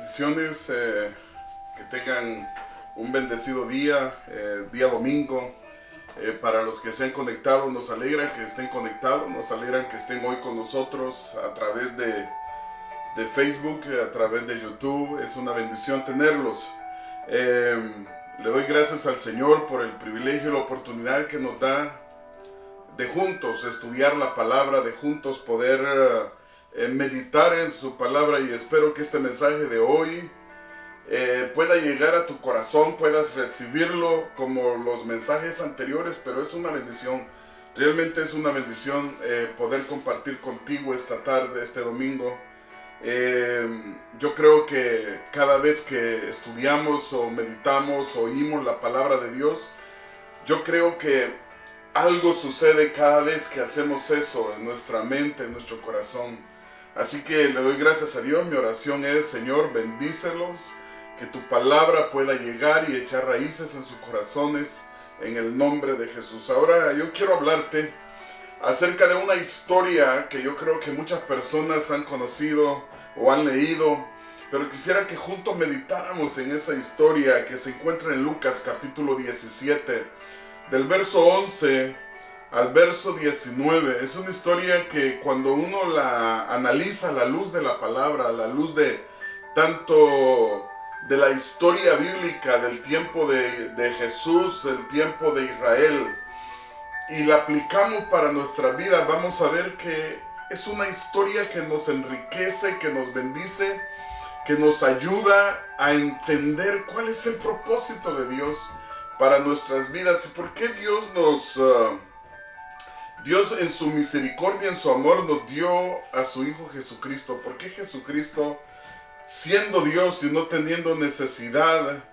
Bendiciones, que tengan un bendecido día, día domingo. Para los que se han conectado, nos alegra que estén conectados, nos alegra que estén hoy con nosotros a través de Facebook, a través de YouTube. Es una bendición tenerlos. Le doy gracias al Señor por el privilegio y la oportunidad que nos da de juntos estudiar la palabra, de juntos poder meditar en su palabra, y espero que este mensaje de hoy pueda llegar a tu corazón, puedas recibirlo como los mensajes anteriores, pero es una bendición, realmente es una bendición poder compartir contigo esta tarde, este domingo. Yo creo que cada vez que estudiamos o meditamos, oímos la palabra de Dios, yo creo que algo sucede cada vez que hacemos eso en nuestra mente, en nuestro corazón. Así que le doy gracias a Dios. Mi oración es: Señor, bendícelos, que tu palabra pueda llegar y echar raíces en sus corazones, en el nombre de Jesús. Ahora yo quiero hablarte acerca de una historia que yo creo que muchas personas han conocido o han leído, pero quisiera que juntos meditáramos en esa historia que se encuentra en Lucas capítulo 17, del verso 11 al verso 19. Es una historia que cuando uno la analiza a la luz de la palabra, a la luz de tanto de la historia bíblica del tiempo de Jesús, el tiempo de Israel, y la aplicamos para nuestra vida, vamos a ver que es una historia que nos enriquece, que nos bendice, que nos ayuda a entender cuál es el propósito de Dios para nuestras vidas y por qué Dios en su misericordia, en su amor, nos dio a su Hijo Jesucristo. ¿Por qué Jesucristo, siendo Dios y no teniendo necesidad,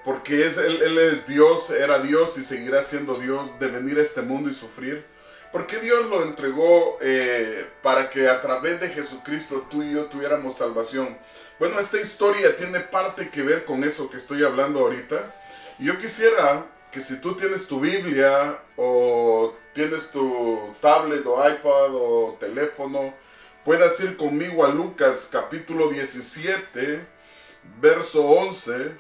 porque Él es Dios, era Dios y seguirá siendo Dios, de venir a este mundo y sufrir? ¿Por qué Dios lo entregó para que a través de Jesucristo tú y yo tuviéramos salvación? Bueno, esta historia tiene parte que ver con eso que estoy hablando ahorita. Y yo quisiera que si tú tienes tu Biblia o tienes tu tablet o iPad o teléfono, puedas ir conmigo a Lucas capítulo 17, verso 11,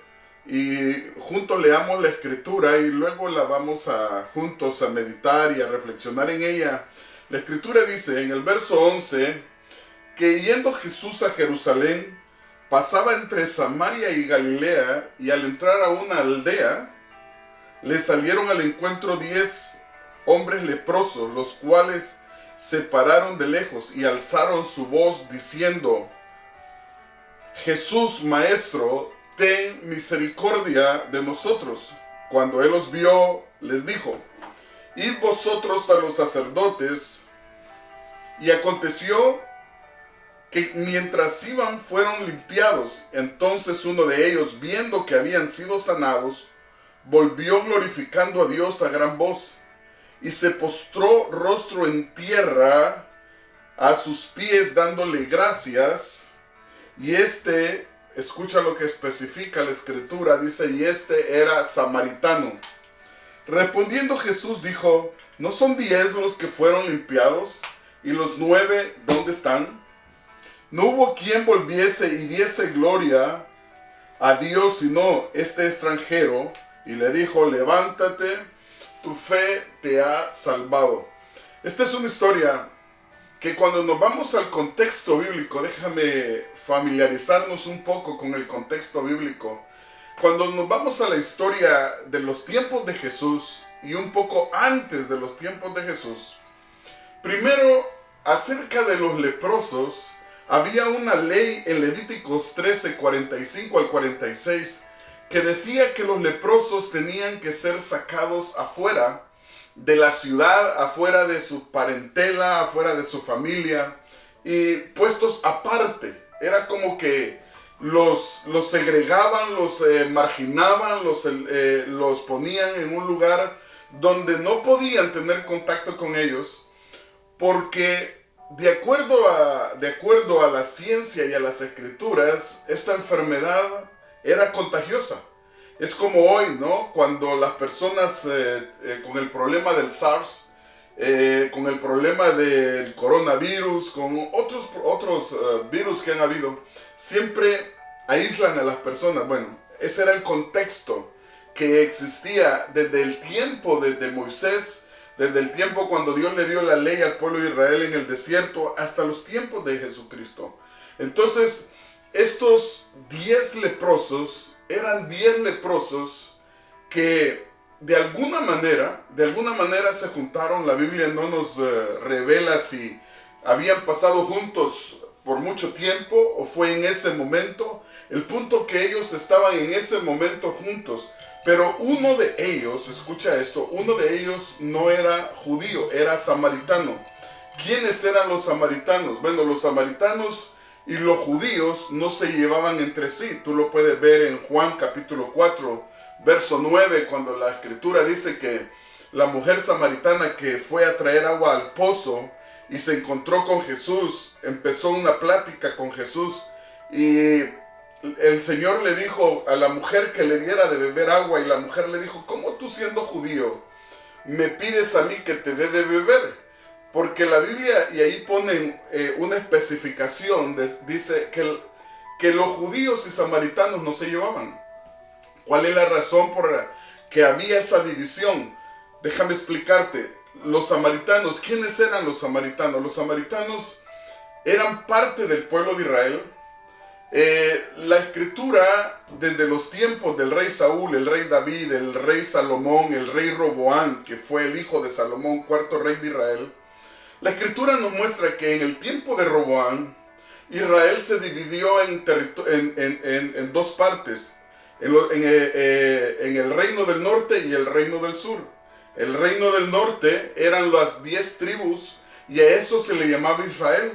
y juntos leamos la escritura y luego la vamos juntos a meditar y a reflexionar en ella. La escritura dice en el verso 11 que yendo Jesús a Jerusalén, pasaba entre Samaria y Galilea, y al entrar a una aldea, le salieron al encuentro 10 hombres leprosos, los cuales se pararon de lejos y alzaron su voz diciendo: Jesús, Maestro, ten misericordia de nosotros. Cuando él los vio, les dijo: Id vosotros a los sacerdotes. Y aconteció que mientras iban fueron limpiados. Entonces uno de ellos, viendo que habían sido sanados, volvió glorificando a Dios a gran voz, y se postró rostro en tierra a sus pies, dándole gracias. Y escucha lo que especifica la escritura, dice: y era samaritano. Respondiendo Jesús dijo: ¿no son 10 los que fueron limpiados? ¿Y los 9 dónde están? No hubo quien volviese y diese gloria a Dios, sino este extranjero. Y le dijo: levántate, tu fe te ha salvado. Esta es una historia que cuando nos vamos al contexto bíblico, déjame familiarizarnos un poco con el contexto bíblico. Cuando nos vamos a la historia de los tiempos de Jesús y un poco antes de los tiempos de Jesús, primero, acerca de los leprosos, había una ley en Levíticos 13, 45 al 46, que decía que los leprosos tenían que ser sacados afuera de la ciudad, afuera de su parentela, afuera de su familia, y puestos aparte. Era como que los segregaban, los marginaban, los ponían en un lugar donde no podían tener contacto con ellos, porque de acuerdo a la ciencia y a las escrituras, esta enfermedad era contagiosa. Es como hoy, ¿no? Cuando las personas con el problema del SARS, con el problema del coronavirus, con otros virus que han habido, siempre aíslan a las personas. Bueno, ese era el contexto que existía desde el tiempo de Moisés, desde el tiempo cuando Dios le dio la ley al pueblo de Israel en el desierto, hasta los tiempos de Jesucristo. Entonces, estos 10 leprosos eran 10 leprosos que de alguna manera se juntaron. La Biblia no nos revela si habían pasado juntos por mucho tiempo o fue en ese momento. El punto que ellos estaban en ese momento juntos. Pero uno de ellos, escucha esto, uno de ellos no era judío, era samaritano. ¿Quiénes eran los samaritanos? Bueno, los samaritanos y los judíos no se llevaban entre sí. Tú lo puedes ver en Juan capítulo 4, verso 9, cuando la escritura dice que la mujer samaritana que fue a traer agua al pozo y se encontró con Jesús, empezó una plática con Jesús y el Señor le dijo a la mujer que le diera de beber agua y la mujer le dijo, ¿cómo tú siendo judío me pides a mí que te dé de beber? Porque la Biblia, y ahí ponen una especificación, dice que los judíos y samaritanos no se llevaban. ¿Cuál es la razón por la que había esa división? Déjame explicarte. Los samaritanos, ¿quiénes eran los samaritanos? Los samaritanos eran parte del pueblo de Israel. La escritura, desde los tiempos del rey Saúl, el rey David, el rey Salomón, el rey Roboán, que fue el hijo de Salomón, cuarto rey de Israel, la escritura nos muestra que en el tiempo de Roboán, Israel se dividió en dos partes, en el reino del norte y el reino del sur. El reino del norte eran las 10 tribus y a eso se le llamaba Israel,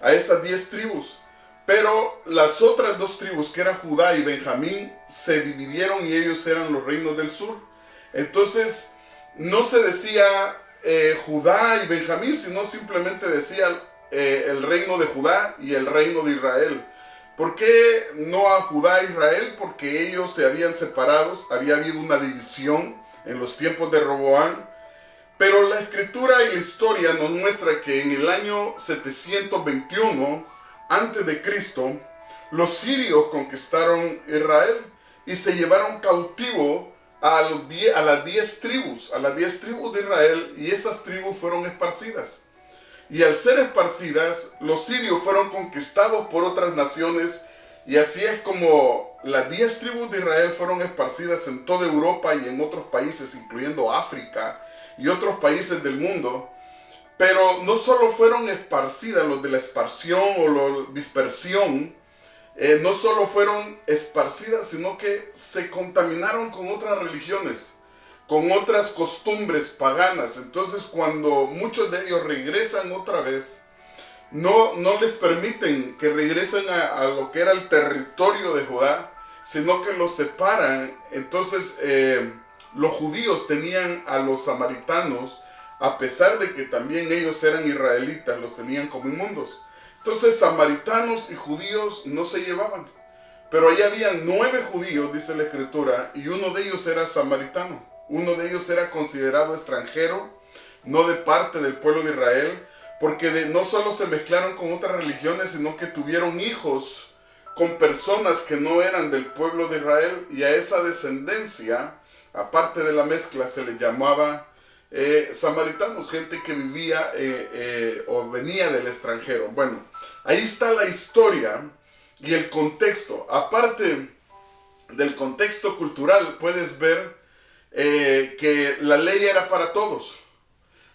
a esas 10 tribus. Pero las otras dos tribus, que eran Judá y Benjamín, se dividieron y ellos eran los reinos del sur. Entonces, no se decía Judá y Benjamín, sino simplemente decía el reino de Judá y el reino de Israel. ¿Por qué no a Judá e Israel? Porque ellos se habían separado, había habido una división en los tiempos de Roboán. Pero la escritura y la historia nos muestra que en el año 721 antes de Cristo, los sirios conquistaron Israel y se llevaron cautivo a las 10 tribus de Israel, y esas tribus fueron esparcidas. Y al ser esparcidas, los sirios fueron conquistados por otras naciones, y así es como las 10 tribus de Israel fueron esparcidas en toda Europa y en otros países, incluyendo África y otros países del mundo. Pero no solo fueron esparcidas, los de la esparción o la dispersión, no solo fueron esparcidas, sino que se contaminaron con otras religiones, con otras costumbres paganas. Entonces, cuando muchos de ellos regresan otra vez, no les permiten que regresen a lo que era el territorio de Judá, sino que los separan. Entonces, los judíos tenían a los samaritanos, a pesar de que también ellos eran israelitas, los tenían como inmundos. Entonces, samaritanos y judíos no se llevaban. Pero ahí habían 9 judíos, dice la escritura, y uno de ellos era samaritano. Uno de ellos era considerado extranjero, no de parte del pueblo de Israel, porque no solo se mezclaron con otras religiones, sino que tuvieron hijos con personas que no eran del pueblo de Israel, y a esa descendencia, aparte de la mezcla, se le llamaba samaritanos, gente que vivía o venía del extranjero. Bueno, ahí está la historia y el contexto. Aparte del contexto cultural, puedes ver que la ley era para todos,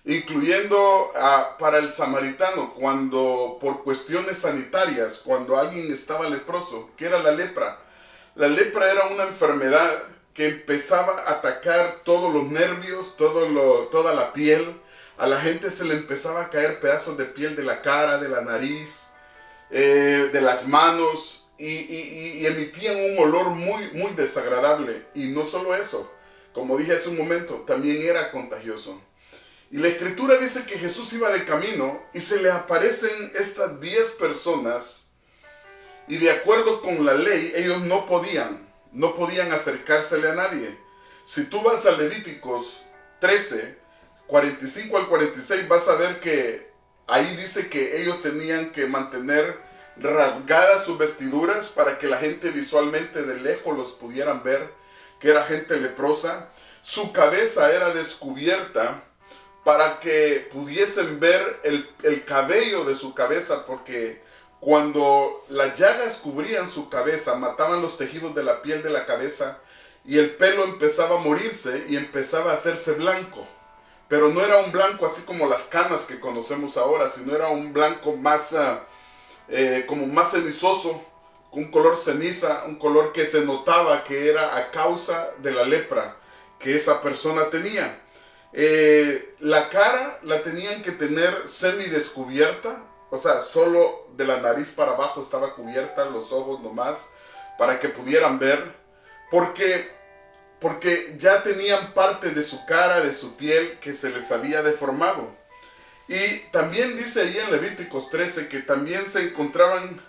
incluyendo para el samaritano, cuando por cuestiones sanitarias, cuando alguien estaba leproso. ¿Qué era la lepra? La lepra era una enfermedad que empezaba a atacar todos los nervios, toda la piel. A la gente se le empezaba a caer pedazos de piel de la cara, de la nariz, de las manos, y emitían un olor muy, muy desagradable. Y no solo eso, como dije hace un momento, también era contagioso. Y la escritura dice que Jesús iba de camino y se le aparecen estas 10 personas, y de acuerdo con la ley, ellos no podían acercársele a nadie. Si tú vas a Levíticos 13, 45 al 46, vas a ver que ahí dice que ellos tenían que mantener rasgadas sus vestiduras para que la gente visualmente de lejos los pudieran ver, que era gente leprosa. Su cabeza era descubierta para que pudiesen ver el cabello de su cabeza, porque cuando las llagas cubrían su cabeza, mataban los tejidos de la piel de la cabeza y el pelo empezaba a morirse y empezaba a hacerse blanco. Pero no era un blanco así como las canas que conocemos ahora, sino era un blanco más como más cenizoso, un color ceniza, un color que se notaba que era a causa de la lepra que esa persona tenía. La cara la tenían que tener semi descubierta, o sea, solo de la nariz para abajo estaba cubierta, los ojos nomás, para que pudieran ver, porque ya tenían parte de su cara, de su piel, que se les había deformado. Y también dice ahí en Levíticos 13 que también se encontraban,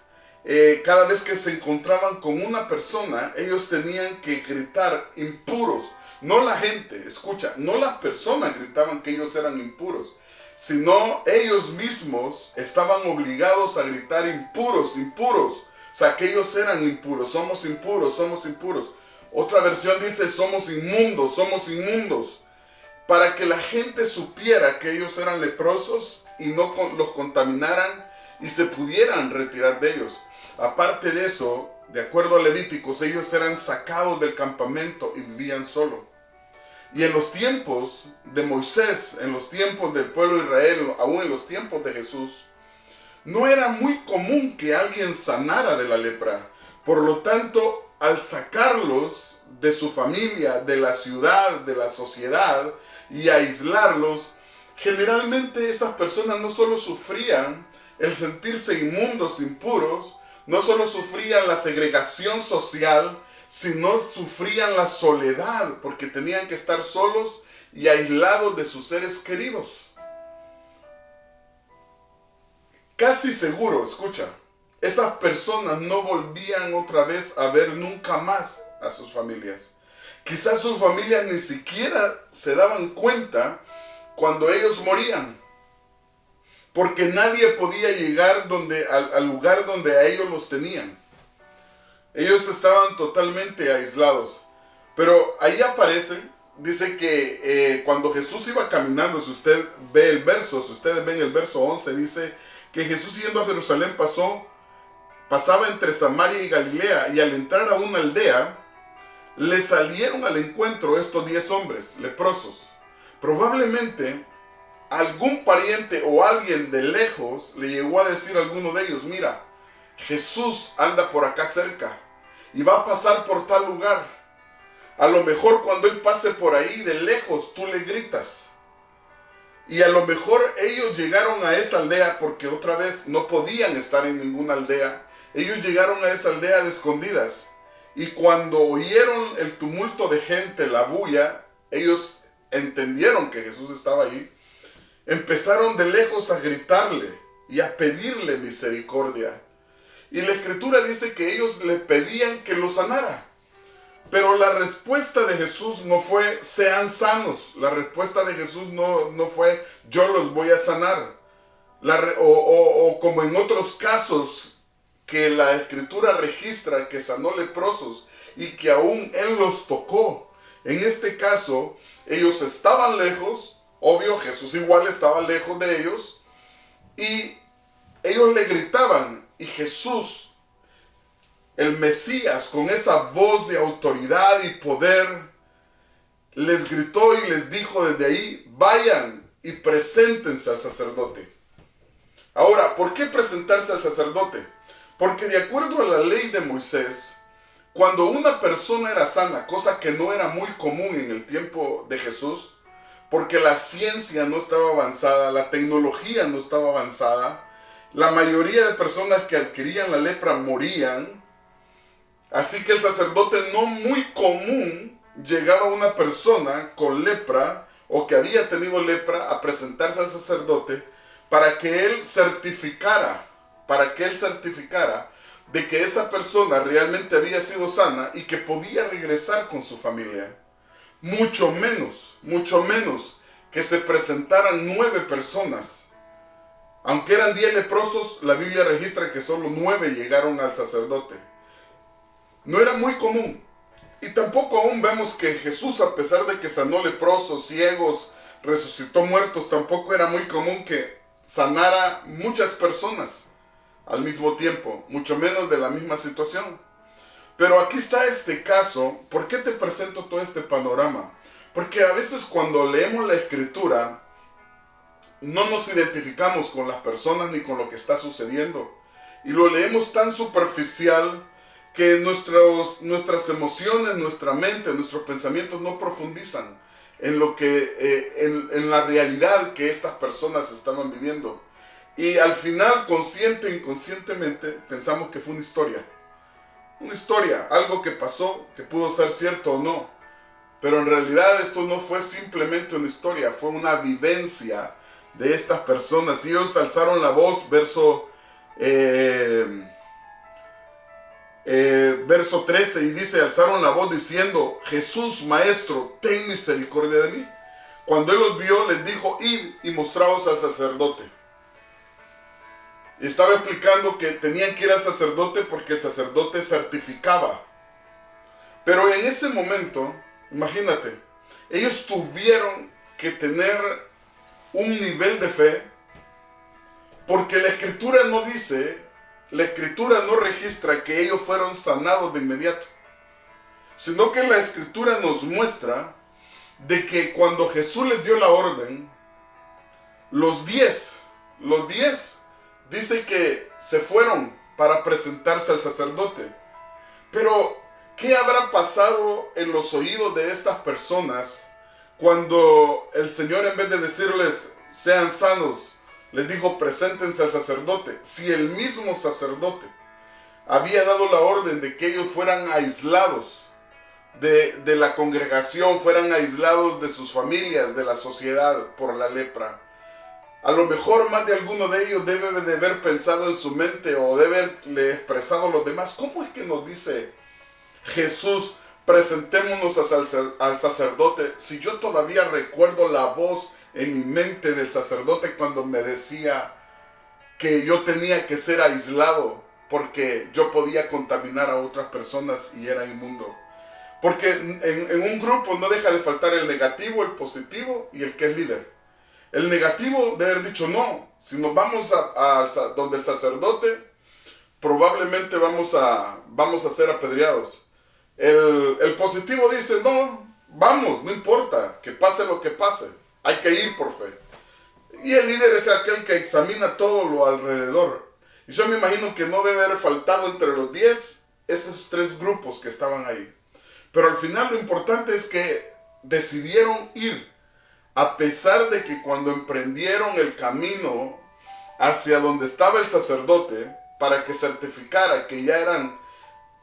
cada vez que se encontraban con una persona, ellos tenían que gritar impuros. No la gente, escucha, no las personas gritaban que ellos eran impuros, sino ellos mismos estaban obligados a gritar impuros, impuros. O sea, que ellos eran impuros, somos impuros, somos impuros. Otra versión dice somos inmundos, somos inmundos. Para que la gente supiera que ellos eran leprosos y no los contaminaran y se pudieran retirar de ellos. Aparte de eso, de acuerdo a Levíticos, ellos eran sacados del campamento y vivían solo. Y en los tiempos de Moisés, en los tiempos del pueblo de Israel, aún en los tiempos de Jesús, no era muy común que alguien sanara de la lepra. Por lo tanto, al sacarlos de su familia, de la ciudad, de la sociedad, y aislarlos, generalmente esas personas no solo sufrían el sentirse inmundos, impuros, no solo sufrían la segregación social, sino sufrían la soledad, porque tenían que estar solos y aislados de sus seres queridos. Casi seguro, escucha, esas personas no volvían otra vez a ver nunca más a sus familias. Quizás sus familias ni siquiera se daban cuenta cuando ellos morían, porque nadie podía llegar al lugar donde a ellos los tenían. Ellos estaban totalmente aislados. Pero ahí aparece, dice que cuando Jesús iba caminando, si usted ve el verso, si ustedes ven el verso 11, dice que Jesús yendo a Jerusalén pasaba entre Samaria y Galilea, y al entrar a una aldea, le salieron al encuentro estos 10 hombres leprosos. Probablemente algún pariente o alguien de lejos le llegó a decir a alguno de ellos: mira, Jesús anda por acá cerca y va a pasar por tal lugar. A lo mejor cuando Él pase por ahí de lejos tú le gritas. Y a lo mejor ellos llegaron a esa aldea porque otra vez no podían estar en ninguna aldea. Ellos llegaron a esa aldea de escondidas. Y cuando oyeron el tumulto de gente, la bulla, ellos entendieron que Jesús estaba ahí. Empezaron de lejos a gritarle y a pedirle misericordia. Y la Escritura dice que ellos le pedían que lo sanara. Pero la respuesta de Jesús no fue sean sanos. La respuesta de Jesús no fue yo los voy a sanar. O como en otros casos que la Escritura registra que sanó leprosos y que aún Él los tocó. En este caso, ellos estaban lejos, obvio, Jesús igual estaba lejos de ellos, y ellos le gritaban, y Jesús, el Mesías, con esa voz de autoridad y poder, les gritó y les dijo desde ahí: vayan y preséntense al sacerdote. Ahora, ¿por qué presentarse al sacerdote? Porque de acuerdo a la ley de Moisés, cuando una persona era sana, cosa que no era muy común en el tiempo de Jesús, porque la ciencia no estaba avanzada, la tecnología no estaba avanzada, la mayoría de personas que adquirían la lepra morían, así que el sacerdote no muy común llegaba a una persona con lepra o que había tenido lepra a presentarse al sacerdote para que él certificara de que esa persona realmente había sido sana y que podía regresar con su familia. Mucho menos que se presentaran 9 personas Aunque eran 10 leprosos, la Biblia registra que solo 9 llegaron al sacerdote. No era muy común. Y tampoco aún vemos que Jesús, a pesar de que sanó leprosos, ciegos, resucitó muertos, tampoco era muy común que sanara muchas personas al mismo tiempo, mucho menos de la misma situación. Pero aquí está este caso. ¿Por qué te presento todo este panorama? Porque a veces cuando leemos la Escritura, no nos identificamos con las personas ni con lo que está sucediendo. Y lo leemos tan superficial que nuestras emociones, nuestra mente, nuestros pensamientos no profundizan en lo que, en la realidad que estas personas estaban viviendo. Y al final, consciente e inconscientemente, pensamos que fue una historia. Una historia, algo que pasó, que pudo ser cierto o no. Pero en realidad esto no fue simplemente una historia, fue una vivencia de estas personas. Y ellos alzaron la voz, verso 13, y dice, alzaron la voz diciendo, Jesús, Maestro, ten misericordia de mí. Cuando él los vio, les dijo, id y mostraos al sacerdote. Y estaba explicando que tenían que ir al sacerdote porque el sacerdote certificaba. Pero en ese momento, imagínate, ellos tuvieron que tener un nivel de fe, porque la Escritura no dice, la Escritura no registra que ellos fueron sanados de inmediato, sino que la Escritura nos muestra de que cuando Jesús les dio la orden, los 10 dice que se fueron para presentarse al sacerdote. Pero, ¿qué habrá pasado en los oídos de estas personas cuando el Señor, en vez de decirles sean sanos, les dijo preséntense al sacerdote? Si el mismo sacerdote había dado la orden de que ellos fueran aislados de la congregación, fueran aislados de sus familias, de la sociedad por la lepra. A lo mejor más de alguno de ellos debe de haber pensado en su mente o debe haberle expresado a los demás, ¿cómo es que nos dice Jesús, presentémonos al sacerdote? Si yo todavía recuerdo la voz en mi mente del sacerdote cuando me decía que yo tenía que ser aislado porque yo podía contaminar a otras personas y era inmundo. Porque en un grupo no deja de faltar el negativo, el positivo y el que es líder. El negativo de haber dicho no, si nos vamos a donde el sacerdote, probablemente vamos a ser apedreados. El positivo dice, no, vamos, no importa, que pase lo que pase, hay que ir por fe. Y el líder es aquel que examina todo lo alrededor. Y yo me imagino que no debe haber faltado entre los 10 esos 3 grupos que estaban ahí. Pero al final lo importante es que decidieron ir, a pesar de que cuando emprendieron el camino hacia donde estaba el sacerdote, para que certificara que ya eran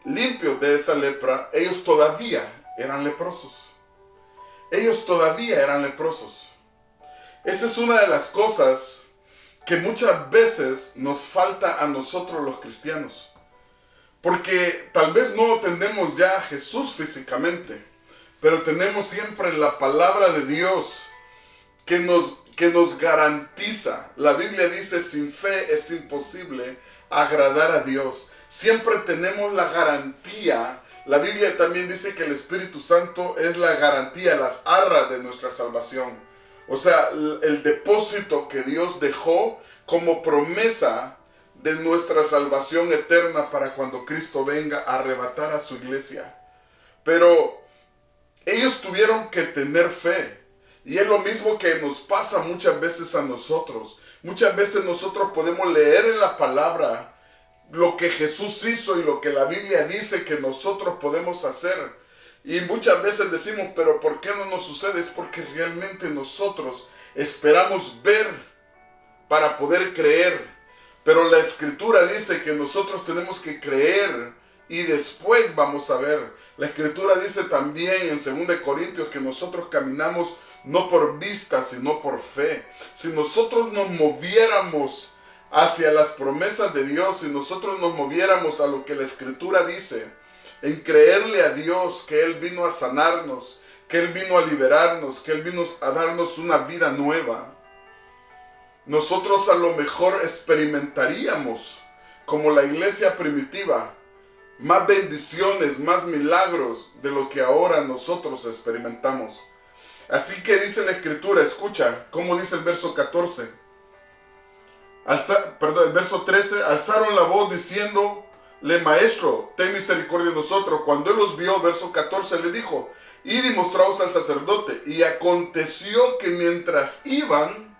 limpios de esa lepra, ellos todavía eran leprosos. Ellos todavía eran leprosos. Esa es una de las cosas que muchas veces nos falta a nosotros los cristianos. Porque tal vez no tenemos ya a Jesús físicamente, pero tenemos siempre la palabra de Dios que nos garantiza. La Biblia dice, sin fe es imposible agradar a Dios. Siempre tenemos la garantía. La Biblia también dice que el Espíritu Santo es la garantía, las arras de nuestra salvación. O sea, el depósito que Dios dejó como promesa de nuestra salvación eterna para cuando Cristo venga a arrebatar a su iglesia. Pero ellos tuvieron que tener fe. Y es lo mismo que nos pasa muchas veces a nosotros. Muchas veces nosotros podemos leer en la palabra lo que Jesús hizo y lo que la Biblia dice que nosotros podemos hacer. Y muchas veces decimos, pero ¿por qué no nos sucede? Es porque realmente nosotros esperamos ver para poder creer. Pero la Escritura dice que nosotros tenemos que creer y después vamos a ver. La Escritura dice también en 2 Corintios que nosotros caminamos no por vista, sino por fe. Si nosotros nos moviéramos hacia las promesas de Dios, si nosotros nos moviéramos a lo que la Escritura dice, en creerle a Dios que Él vino a sanarnos, que Él vino a liberarnos, que Él vino a darnos una vida nueva, nosotros a lo mejor experimentaríamos, como la iglesia primitiva, más bendiciones, más milagros de lo que ahora nosotros experimentamos. Así que dice la Escritura, escucha, como dice el verso 14. El verso 13, alzaron la voz diciéndole, Maestro, ten misericordia de nosotros. Cuando él los vio, verso 14, le dijo, id y mostraos al sacerdote. Y aconteció que mientras iban,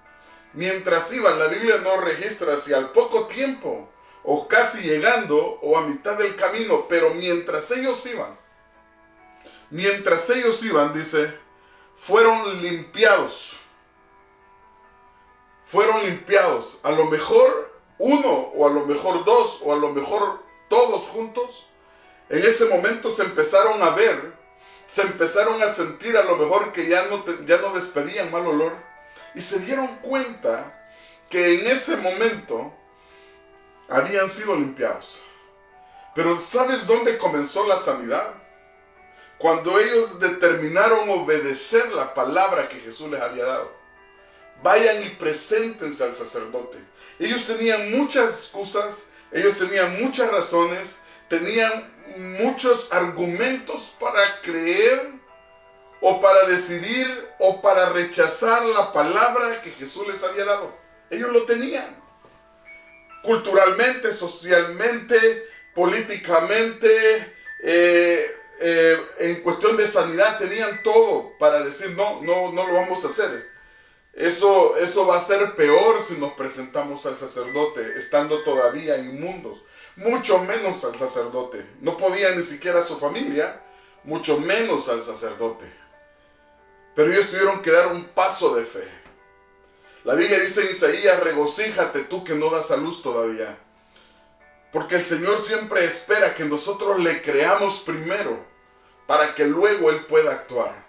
la Biblia no registra si al poco tiempo, o casi llegando, o a mitad del camino, pero mientras ellos iban, dice, fueron limpiados. A lo mejor uno, o a lo mejor dos, o a lo mejor todos juntos. En ese momento se empezaron a ver, se empezaron a sentir a lo mejor que ya no despedían mal olor. Y se dieron cuenta que en ese momento habían sido limpiados. Pero ¿sabes dónde comenzó la sanidad? Cuando ellos determinaron obedecer la palabra que Jesús les había dado. Vayan y preséntense al sacerdote. Ellos tenían muchas excusas, ellos tenían muchas razones, tenían muchos argumentos para creer o para decidir o para rechazar la palabra que Jesús les había dado. Ellos lo tenían. Culturalmente, socialmente, políticamente, en cuestión de sanidad, tenían todo para decir no lo vamos a hacer. Eso va a ser peor si nos presentamos al sacerdote estando todavía inmundos. Mucho menos al sacerdote. No podía ni siquiera a su familia, mucho menos al sacerdote. Pero ellos tuvieron que dar un paso de fe. La Biblia dice en Isaías, regocíjate tú que no das a luz todavía. Porque el Señor siempre espera que nosotros le creamos primero, para que luego Él pueda actuar.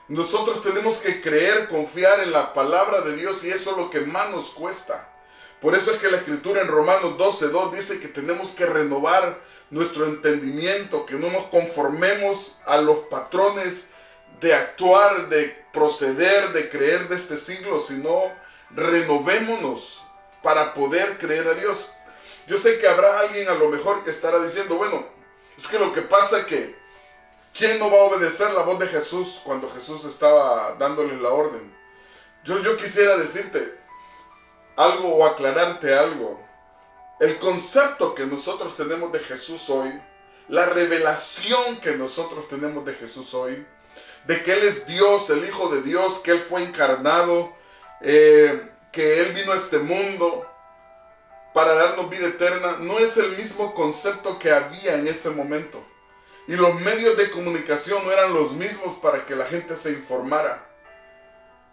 Nosotros tenemos que creer, confiar en la palabra de Dios, y eso es lo que más nos cuesta. Por eso es que la Escritura en Romanos 12:2 dice que tenemos que renovar nuestro entendimiento, que no nos conformemos a los patrones de actuar, de proceder, de creer de este siglo, sino renovémonos para poder creer a Dios. Yo sé que habrá alguien a lo mejor que estará diciendo, bueno, es que lo que pasa es que ¿quién no va a obedecer la voz de Jesús cuando Jesús estaba dándole la orden? Yo quisiera decirte algo o aclararte algo. El concepto que nosotros tenemos de Jesús hoy, la revelación que nosotros tenemos de Jesús hoy, de que Él es Dios, el Hijo de Dios, que Él fue encarnado, que Él vino a este mundo para darnos vida eterna, no es el mismo concepto que había en ese momento. Y los medios de comunicación no eran los mismos para que la gente se informara.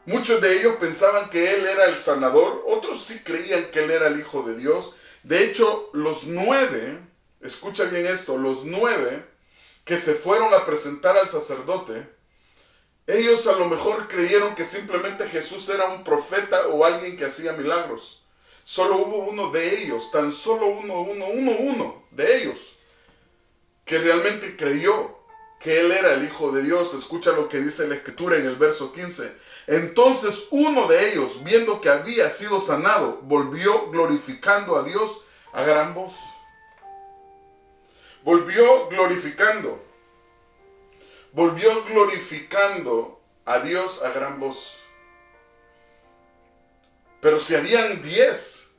Muchos de ellos pensaban que Él era el sanador, otros sí creían que Él era el Hijo de Dios. De hecho, los 9, escucha bien esto, los 9 que se fueron a presentar al sacerdote, ellos a lo mejor creyeron que simplemente Jesús era un profeta o alguien que hacía milagros. Solo hubo uno de ellos, tan solo uno de ellos, que realmente creyó que Él era el Hijo de Dios. Escucha lo que dice la Escritura en el verso 15. Entonces uno de ellos, viendo que había sido sanado, volvió glorificando a Dios a gran voz. Volvió glorificando a Dios a gran voz. Pero si habían 10,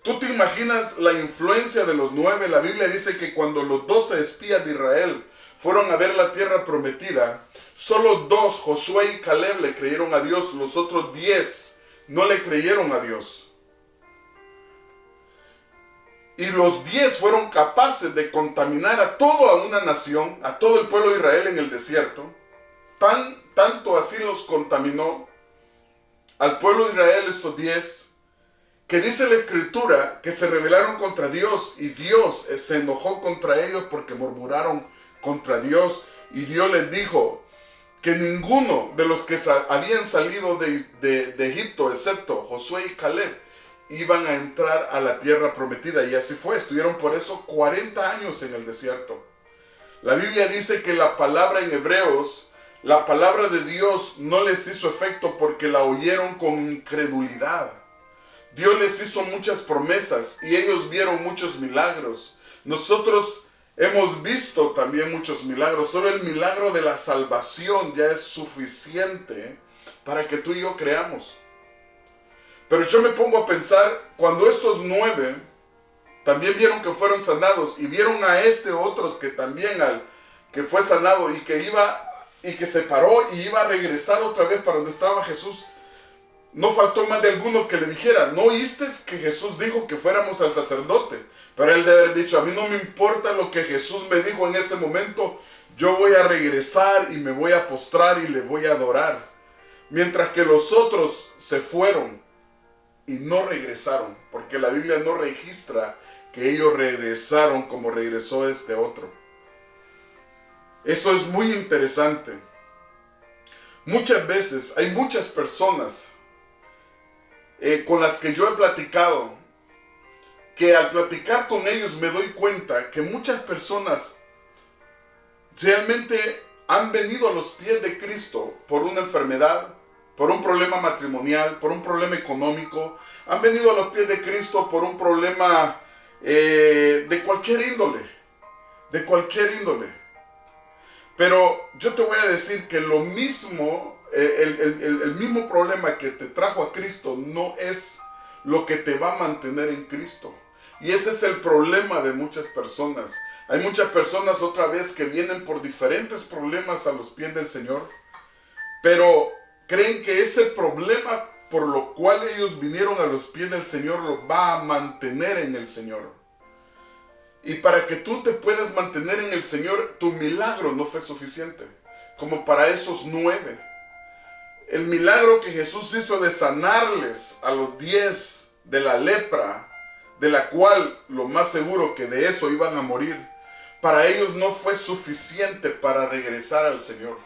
¿tú te imaginas la influencia de los 9? La Biblia dice que cuando los 12 espías de Israel fueron a ver la tierra prometida, solo 2, Josué y Caleb, le creyeron a Dios. Los otros 10 no le creyeron a Dios. Y los 10 fueron capaces de contaminar a toda una nación, a todo el pueblo de Israel en el desierto. Tanto así los contaminó al pueblo de Israel estos 10, que dice la Escritura que se rebelaron contra Dios, y Dios se enojó contra ellos porque murmuraron contra Dios. Y Dios les dijo que ninguno de los que habían salido de Egipto, excepto Josué y Caleb, iban a entrar a la tierra prometida. Y así fue, estuvieron por eso 40 años en el desierto. La Biblia dice que la palabra en Hebreos, la palabra de Dios no les hizo efecto porque la oyeron con incredulidad. Dios les hizo muchas promesas y ellos vieron muchos milagros. Nosotros hemos visto también muchos milagros. Solo el milagro de la salvación ya es suficiente para que tú y yo creamos. Pero yo me pongo a pensar, cuando estos 9 también vieron que fueron sanados y vieron a este otro que también que fue sanado y que se paró y iba a regresar otra vez para donde estaba Jesús, no faltó más de alguno que le dijera: ¿no oíste que Jesús dijo que fuéramos al sacerdote? Pero él debe haber dicho: a mí no me importa lo que Jesús me dijo en ese momento, yo voy a regresar y me voy a postrar y le voy a adorar. Mientras que los otros se fueron y no regresaron, porque la Biblia no registra que ellos regresaron como regresó este otro. Eso es muy interesante. Muchas veces hay muchas personas con las que yo he platicado, que al platicar con ellos me doy cuenta que muchas personas realmente han venido a los pies de Cristo por una enfermedad, por un problema matrimonial, por un problema económico. Han venido a los pies de Cristo por un problema de cualquier índole. De cualquier índole. Pero yo te voy a decir que lo mismo, el mismo problema que te trajo a Cristo no es lo que te va a mantener en Cristo. Y ese es el problema de muchas personas. Hay muchas personas otra vez que vienen por diferentes problemas a los pies del Señor, pero creen que ese problema por lo cual ellos vinieron a los pies del Señor los va a mantener en el Señor. Y para que tú te puedas mantener en el Señor, tu milagro no fue suficiente, como para esos 9. El milagro que Jesús hizo de sanarles a los 10 de la lepra, de la cual lo más seguro que de eso iban a morir, para ellos no fue suficiente para regresar al Señor.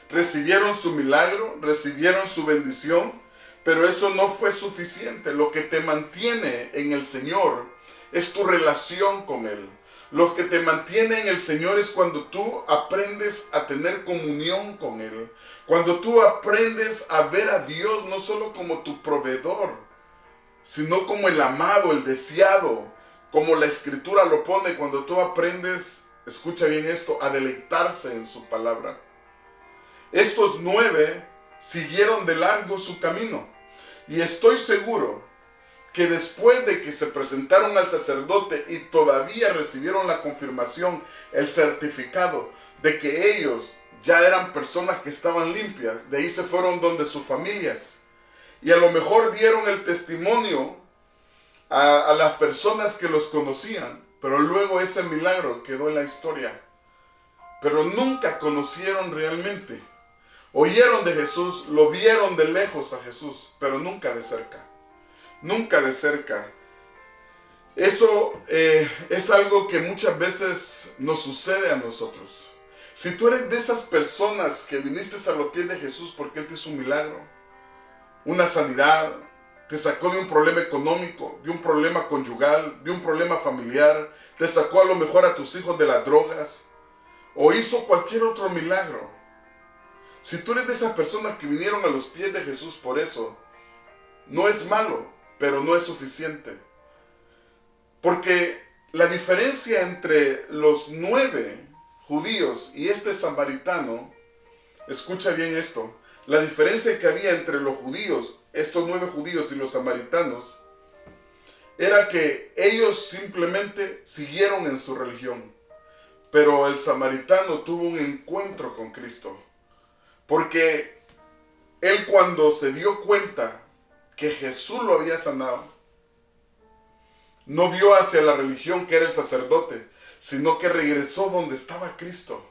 Recibieron su milagro, recibieron su bendición, pero eso no fue suficiente. Lo que te mantiene en el Señor es tu relación con Él. Lo que te mantiene en el Señor es cuando tú aprendes a tener comunión con Él. Cuando tú aprendes a ver a Dios no solo como tu proveedor, sino como el amado, el deseado, como la Escritura lo pone. Cuando tú aprendes, escucha bien esto, a deleitarse en su palabra. Estos 9 siguieron de largo su camino. Y estoy seguro que después de que se presentaron al sacerdote y todavía recibieron la confirmación, el certificado de que ellos ya eran personas que estaban limpias, de ahí se fueron donde sus familias. Y a lo mejor dieron el testimonio a las personas que los conocían, pero luego ese milagro quedó en la historia. Pero nunca conocieron realmente. Oyeron de Jesús, lo vieron de lejos a Jesús, pero nunca de cerca. Nunca de cerca. Eso es algo que muchas veces nos sucede a nosotros. Si tú eres de esas personas que viniste a los pies de Jesús porque Él te hizo un milagro, una sanidad, te sacó de un problema económico, de un problema conyugal, de un problema familiar, te sacó a lo mejor a tus hijos de las drogas, o hizo cualquier otro milagro. Si tú eres de esas personas que vinieron a los pies de Jesús por eso, no es malo, pero no es suficiente. Porque la diferencia entre los 9 judíos y este samaritano, escucha bien esto, la diferencia que había entre los judíos, estos 9 judíos y los samaritanos, era que ellos simplemente siguieron en su religión. Pero el samaritano tuvo un encuentro con Cristo. Porque él, cuando se dio cuenta que Jesús lo había sanado, no vio hacia la religión que era el sacerdote, sino que regresó donde estaba Cristo.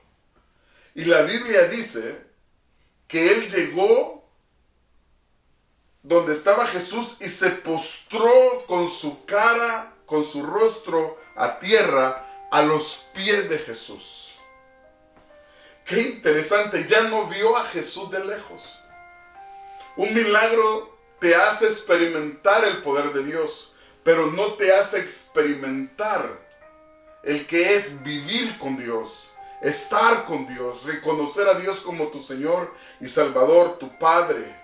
Y la Biblia dice que él llegó donde estaba Jesús y se postró con su cara, con su rostro a tierra, a los pies de Jesús. Qué interesante, ya no vio a Jesús de lejos. Un milagro te hace experimentar el poder de Dios, pero no te hace experimentar el que es vivir con Dios, estar con Dios, reconocer a Dios como tu Señor y Salvador, tu Padre.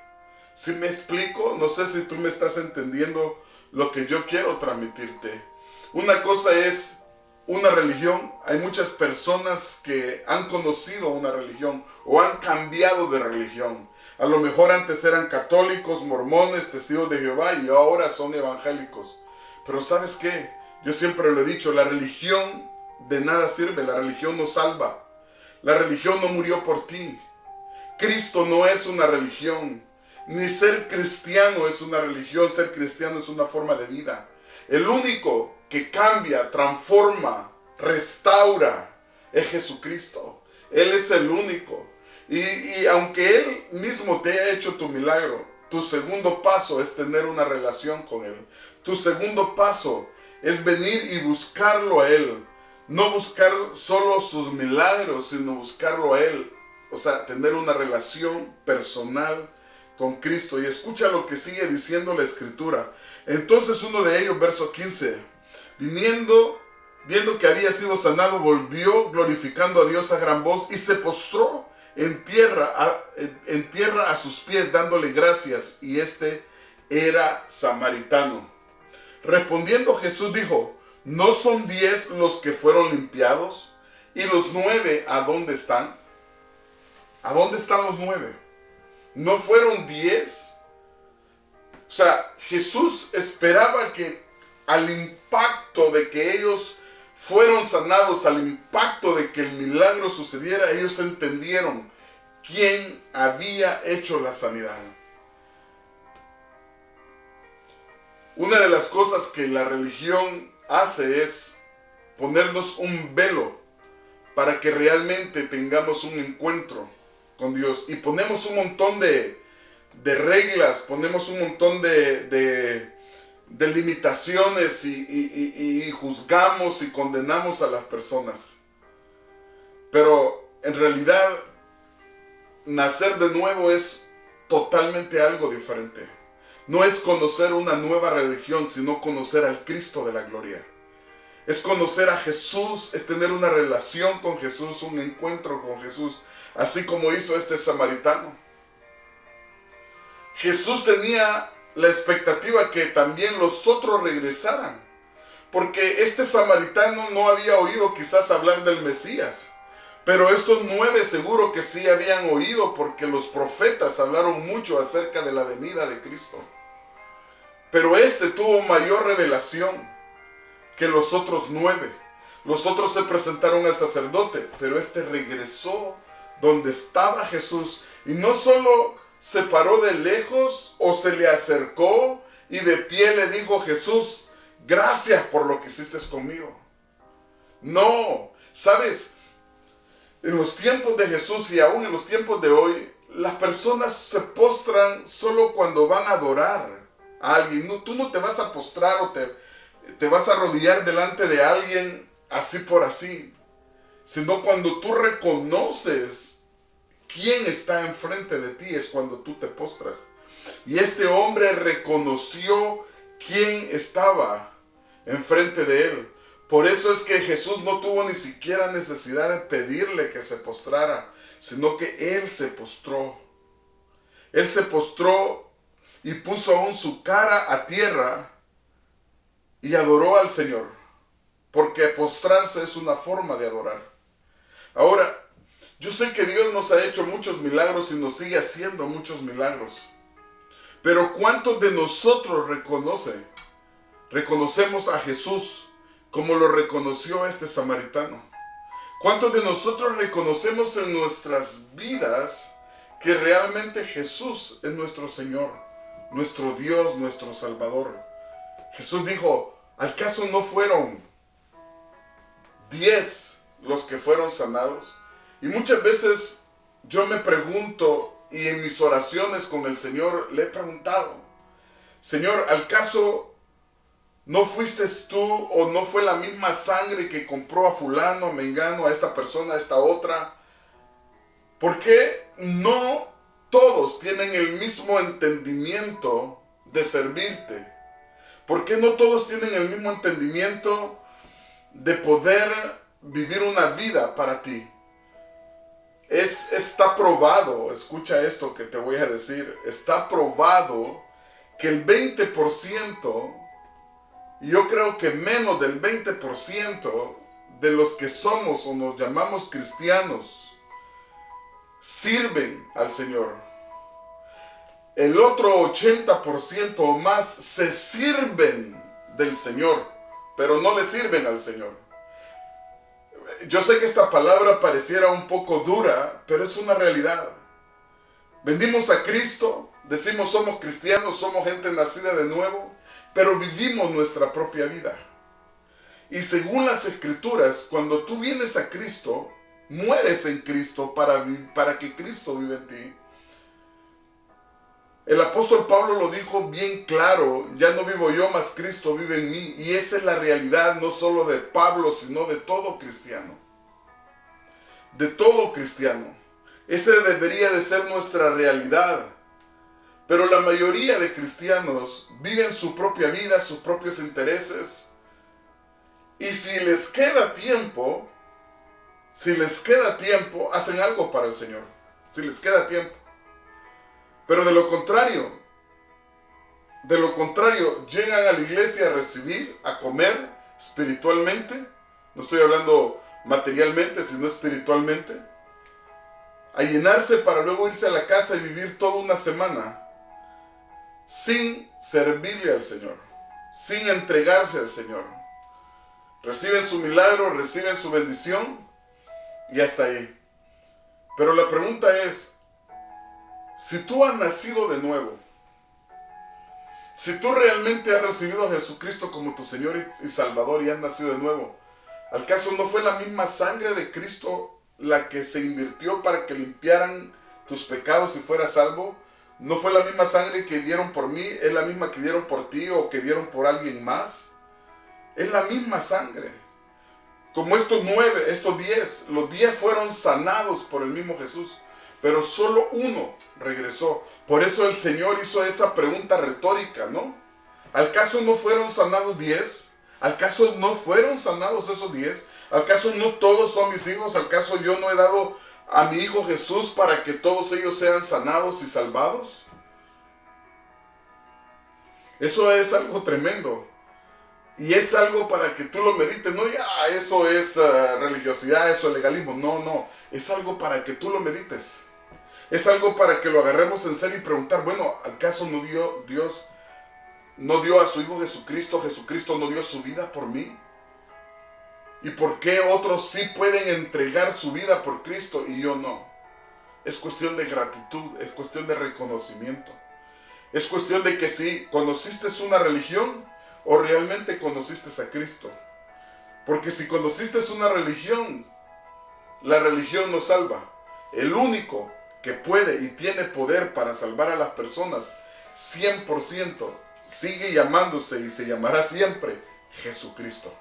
¿Sí me explico? No sé si tú me estás entendiendo lo que yo quiero transmitirte. Una cosa es una religión. Hay muchas personas que han conocido una religión o han cambiado de religión. A lo mejor antes eran católicos, mormones, testigos de Jehová y ahora son evangélicos. Pero ¿sabes qué? Yo siempre lo he dicho, la religión de nada sirve, la religión no salva. La religión no murió por ti. Cristo no es una religión. Ni ser cristiano es una religión, ser cristiano es una forma de vida. El único que cambia, transforma, restaura es Jesucristo. Él es el único. Y aunque Él mismo te haya hecho tu milagro, tu segundo paso es tener una relación con Él. Tu segundo paso es venir y buscarlo a Él. No buscar solo sus milagros, sino buscarlo a Él. O sea, tener una relación personal con Cristo. Y escucha lo que sigue diciendo la Escritura. Entonces uno de ellos, verso 15, viendo que había sido sanado, volvió glorificando a Dios a gran voz y se postró en tierra a sus pies, dándole gracias. Y este era samaritano. Respondiendo Jesús dijo: ¿no son 10 los que fueron limpiados? ¿Y los 9 a dónde están? ¿A dónde están los 9? ¿No fueron 10? O sea, Jesús esperaba que al impacto de que ellos fueron sanados, al impacto de que el milagro sucediera, ellos entendieron quién había hecho la sanidad. Una de las cosas que la religión hace es ponernos un velo para que realmente tengamos un encuentro con Dios. Y ponemos un montón de reglas, ponemos un montón de limitaciones y juzgamos y condenamos a las personas. Pero en realidad, nacer de nuevo es totalmente algo diferente. No es conocer una nueva religión, sino conocer al Cristo de la gloria. Es conocer a Jesús, es tener una relación con Jesús, un encuentro con Jesús, así como hizo este samaritano. Jesús tenía la expectativa que también los otros regresaran, porque este samaritano no había oído quizás hablar del Mesías, pero estos 9 seguro que sí habían oído, porque los profetas hablaron mucho acerca de la venida de Cristo. Pero este tuvo mayor revelación que los otros 9. Los otros se presentaron al sacerdote, pero este regresó donde estaba Jesús y no solo se paró de lejos o se le acercó y de pie le dijo: Jesús, gracias por lo que hiciste conmigo. No, sabes, en los tiempos de Jesús y aún en los tiempos de hoy, las personas se postran solo cuando van a adorar a alguien. No, tú no te vas a postrar o te vas a arrodillar delante de alguien así por así, sino cuando tú reconoces quién está enfrente de ti, es cuando tú te postras. Y este hombre reconoció quién estaba enfrente de él. Por eso es que Jesús no tuvo ni siquiera necesidad de pedirle que se postrara, sino que él se postró. Él se postró y puso aún su cara a tierra y adoró al Señor, porque postrarse es una forma de adorar. Ahora, yo sé que Dios nos ha hecho muchos milagros y nos sigue haciendo muchos milagros, pero ¿cuántos de nosotros reconocemos a Jesús como lo reconoció este samaritano? ¿Cuántos de nosotros reconocemos en nuestras vidas que realmente Jesús es nuestro Señor, nuestro Dios, nuestro Salvador? Jesús dijo: ¿acaso no fueron 10 los que fueron sanados? Y muchas veces yo me pregunto, y en mis oraciones con el Señor le he preguntado: Señor, ¿acaso no fuiste tú o no fue la misma sangre que compró a fulano, a mengano, a esta persona, a esta otra? ¿Por qué no todos tienen el mismo entendimiento de servirte? ¿Por qué no todos tienen el mismo entendimiento de poder vivir una vida para ti? Está probado, escucha esto que te voy a decir, está probado que el 20% Y yo creo que menos del 20% de los que somos o nos llamamos cristianos sirven al Señor. El otro 80% o más se sirven del Señor, pero no le sirven al Señor. Yo sé que esta palabra pareciera un poco dura, pero es una realidad. Venimos a Cristo, decimos somos cristianos, somos gente nacida de nuevo, pero vivimos nuestra propia vida. Y según las Escrituras, cuando tú vienes a Cristo, mueres en Cristo para que Cristo viva en ti. El apóstol Pablo lo dijo bien claro: ya no vivo yo, mas Cristo vive en mí. Y esa es la realidad no solo de Pablo, sino de todo cristiano. De todo cristiano. Esa debería de ser nuestra realidad. Pero la mayoría de cristianos viven su propia vida, sus propios intereses. Y si les queda tiempo, hacen algo para el Señor. Si les queda tiempo. Pero de lo contrario, llegan a la iglesia a recibir, a comer espiritualmente. No estoy hablando materialmente, sino espiritualmente. A llenarse para luego irse a la casa y vivir toda una semana sin servirle al Señor, sin entregarse al Señor. Reciben su milagro, reciben su bendición y hasta ahí. Pero la pregunta es, si tú has nacido de nuevo, si tú realmente has recibido a Jesucristo como tu Señor y Salvador y has nacido de nuevo, ¿acaso no fue la misma sangre de Cristo la que se invirtió para que limpiaran tus pecados y fueras salvo? ¿No fue la misma sangre que dieron por mí? ¿Es la misma que dieron por ti o que dieron por alguien más? Es la misma sangre. Como estos 10, los 10 fueron sanados por el mismo Jesús. Pero solo uno regresó. Por eso el Señor hizo esa pregunta retórica, ¿no? ¿Acaso no fueron sanados 10? ¿Acaso no fueron sanados esos 10? ¿Acaso no todos son mis hijos? ¿Acaso yo no he dado a mi Hijo Jesús para que todos ellos sean sanados y salvados? Eso es algo tremendo. Y es algo para que tú lo medites. No, ya, eso es religiosidad, eso es legalismo. No. Es algo para que tú lo medites. Es algo para que lo agarremos en serio y preguntar, bueno, ¿acaso Dios no dio a su Hijo Jesucristo? ¿Jesucristo no dio su vida por mí? ¿Y por qué otros sí pueden entregar su vida por Cristo y yo no? Es cuestión de gratitud, es cuestión de reconocimiento. Es cuestión de que si conociste una religión o realmente conociste a Cristo. Porque si conociste una religión, la religión no salva. El único que puede y tiene poder para salvar a las personas 100% sigue llamándose y se llamará siempre Jesucristo.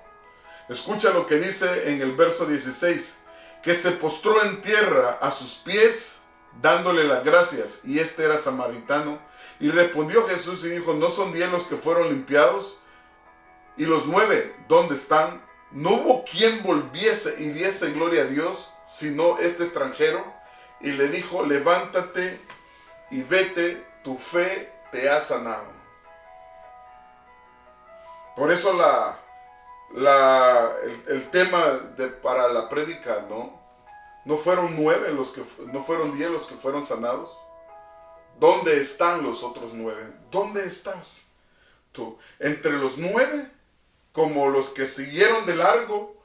Escucha lo que dice en el verso 16, que se postró en tierra a sus pies dándole las gracias, y este era samaritano. Y respondió Jesús y dijo: ¿no son 10 los que fueron limpiados? ¿Y los 9 dónde están? No hubo quien volviese y diese gloria a Dios, sino este extranjero. Y le dijo: levántate y vete, tu fe te ha sanado. Por eso el tema para la prédica, no fueron 10 los que fueron sanados. ¿Dónde están los otros 9? ¿Dónde estás tú? Entre los 9, como los que siguieron de largo,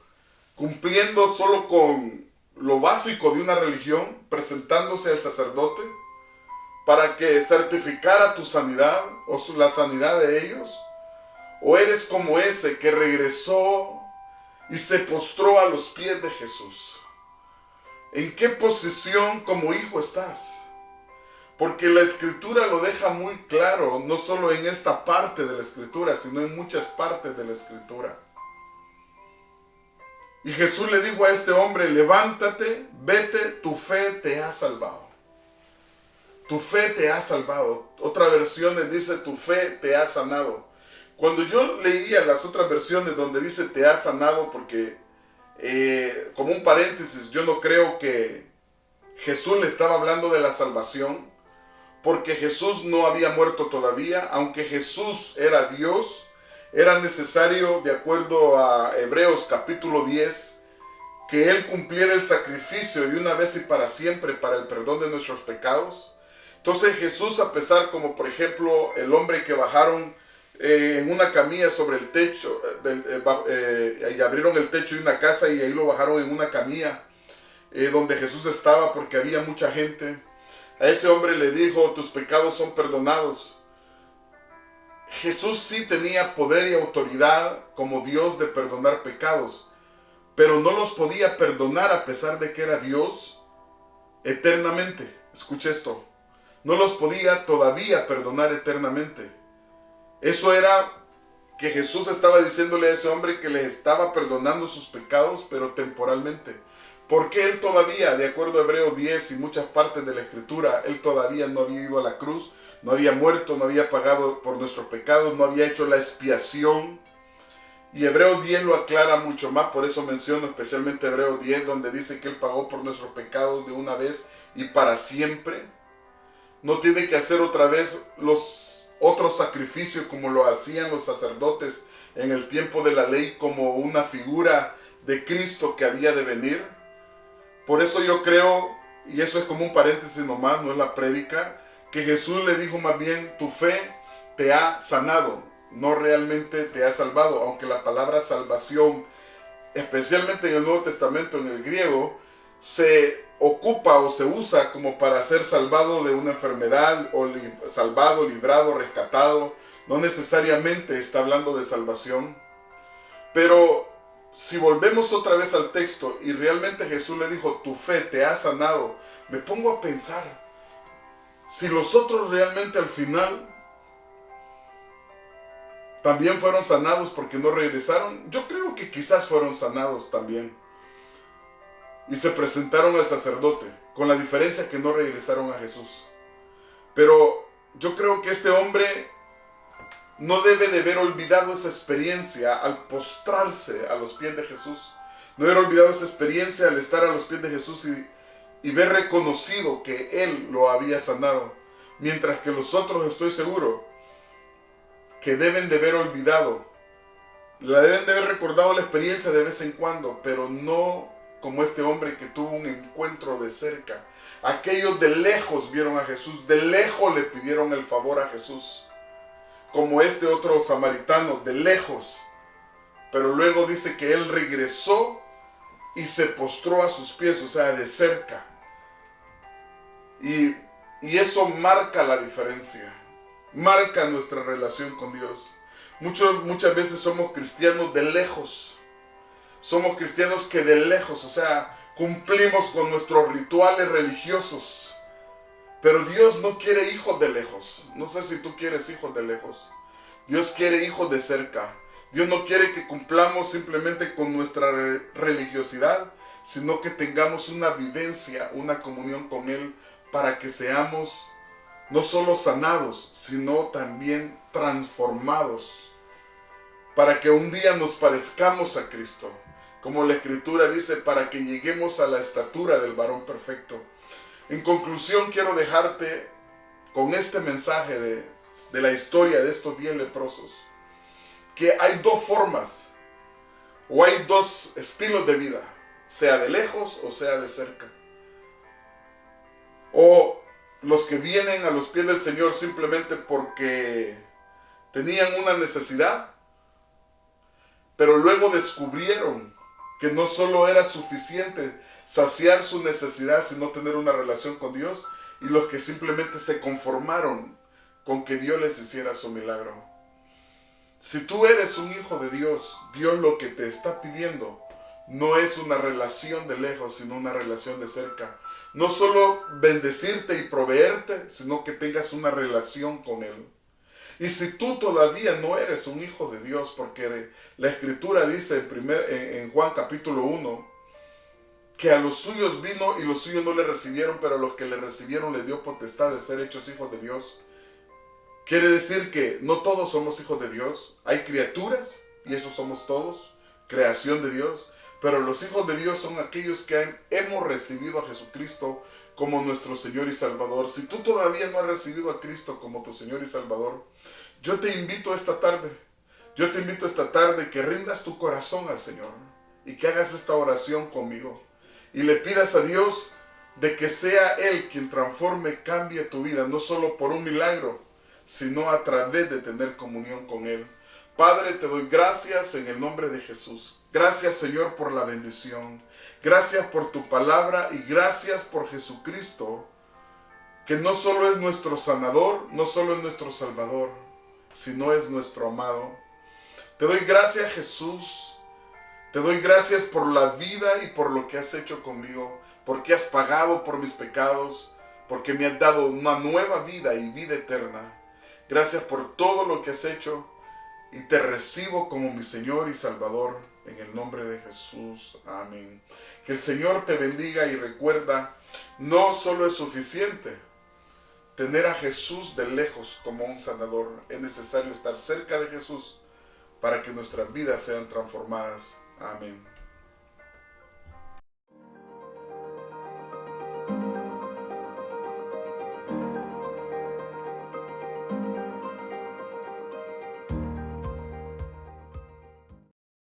cumpliendo solo con lo básico de una religión, presentándose al sacerdote para que certificara tu sanidad o la sanidad de ellos. ¿O eres como ese que regresó y se postró a los pies de Jesús? ¿En qué posición como hijo estás? Porque la Escritura lo deja muy claro, no solo en esta parte de la Escritura, sino en muchas partes de la Escritura. Y Jesús le dijo a este hombre: levántate, vete, tu fe te ha salvado. Tu fe te ha salvado. Otra versión dice: tu fe te ha sanado. Cuando yo leía las otras versiones donde dice te ha sanado, porque como un paréntesis, yo no creo que Jesús le estaba hablando de la salvación, porque Jesús no había muerto todavía. Aunque Jesús era Dios, era necesario, de acuerdo a Hebreos capítulo 10, que Él cumpliera el sacrificio de una vez y para siempre para el perdón de nuestros pecados. Entonces Jesús, a pesar como por ejemplo el hombre que bajaron en una camilla sobre el techo, y abrieron el techo de una casa y ahí lo bajaron en una camilla donde Jesús estaba porque había mucha gente. A ese hombre le dijo, tus pecados son perdonados. Jesús sí tenía poder y autoridad como Dios de perdonar pecados, pero no los podía perdonar a pesar de que era Dios eternamente. Escuche esto. No los podía todavía perdonar eternamente. Eso era que Jesús estaba diciéndole a ese hombre que le estaba perdonando sus pecados, pero temporalmente. Porque Él todavía, de acuerdo a Hebreos 10 y muchas partes de la Escritura, Él todavía no había ido a la cruz, no había muerto, no había pagado por nuestros pecados, no había hecho la expiación. Y Hebreos 10 lo aclara mucho más, por eso menciono especialmente Hebreos 10, donde dice que Él pagó por nuestros pecados de una vez y para siempre. No tiene que hacer otra vez los otros sacrificios como lo hacían los sacerdotes en el tiempo de la ley, como una figura de Cristo que había de venir. Por eso yo creo, y eso es como un paréntesis nomás, no es la prédica, que Jesús le dijo más bien, tu fe te ha sanado, no realmente te ha salvado, aunque la palabra salvación, especialmente en el Nuevo Testamento, en el griego, se ocupa o se usa como para ser salvado de una enfermedad, o salvado, librado, rescatado. No necesariamente está hablando de salvación. Pero si volvemos otra vez al texto y realmente Jesús le dijo, tu fe te ha sanado, me pongo a pensar, si los otros realmente al final también fueron sanados porque no regresaron, yo creo que quizás fueron sanados también. Y se presentaron al sacerdote, con la diferencia que no regresaron a Jesús. Pero yo creo que este hombre no debe de haber olvidado esa experiencia al postrarse a los pies de Jesús. No haber olvidado esa experiencia al estar a los pies de Jesús y ver reconocido que Él lo había sanado. Mientras que los otros, estoy seguro, que deben de haber olvidado, deben de haber recordado la experiencia de vez en cuando, pero no como este hombre que tuvo un encuentro de cerca. Aquellos de lejos vieron a Jesús, de lejos le pidieron el favor a Jesús. Como este otro samaritano, de lejos. Pero luego dice que él regresó y se postró a sus pies, o sea, de cerca. Y eso marca la diferencia. Marca nuestra relación con Dios. Muchas veces somos cristianos de lejos. Somos cristianos que de lejos, o sea, cumplimos con nuestros rituales religiosos. Pero Dios no quiere hijos de lejos. No sé si tú quieres hijos de lejos. Dios quiere hijos de cerca. Dios no quiere que cumplamos simplemente con nuestra religiosidad, sino que tengamos una vivencia, una comunión con Él, para que seamos no solo sanados, sino también transformados. Para que un día nos parezcamos a Cristo. Como la Escritura dice, para que lleguemos a la estatura del varón perfecto. En conclusión, quiero dejarte con este mensaje de la historia de estos 10 leprosos. Que hay dos formas, o hay dos estilos de vida, sea de lejos o sea de cerca. O los que vienen a los pies del Señor simplemente porque tenían una necesidad, pero luego descubrieron que no solo era suficiente saciar su necesidad, sino tener una relación con Dios, y los que simplemente se conformaron con que Dios les hiciera su milagro. Si tú eres un hijo de Dios, Dios lo que te está pidiendo no es una relación de lejos, sino una relación de cerca. No solo bendecirte y proveerte, sino que tengas una relación con Él. Y si tú todavía no eres un hijo de Dios, porque la Escritura dice en Juan capítulo 1, que a los suyos vino y los suyos no le recibieron, pero a los que le recibieron le dio potestad de ser hechos hijos de Dios. Quiere decir que no todos somos hijos de Dios. Hay criaturas, y esos somos todos, creación de Dios. Pero los hijos de Dios son aquellos que hemos recibido a Jesucristo como nuestro Señor y Salvador. Si tú todavía no has recibido a Cristo como tu Señor y Salvador, yo te invito esta tarde. Yo te invito esta tarde que rindas tu corazón al Señor y que hagas esta oración conmigo y le pidas a Dios de que sea Él quien transforme, cambie tu vida, no solo por un milagro, sino a través de tener comunión con Él. Padre, te doy gracias en el nombre de Jesús. Gracias, Señor, por la bendición. Gracias por tu palabra y gracias por Jesucristo, que no solo es nuestro sanador, no solo es nuestro salvador, sino es nuestro amado. Te doy gracias, Jesús. Te doy gracias por la vida y por lo que has hecho conmigo, porque has pagado por mis pecados, porque me has dado una nueva vida y vida eterna. Gracias por todo lo que has hecho y te recibo como mi Señor y Salvador en el nombre de Jesús. Amén. Que el Señor te bendiga y recuerda, no solo es suficiente tener a Jesús de lejos como un sanador, es necesario estar cerca de Jesús para que nuestras vidas sean transformadas. Amén.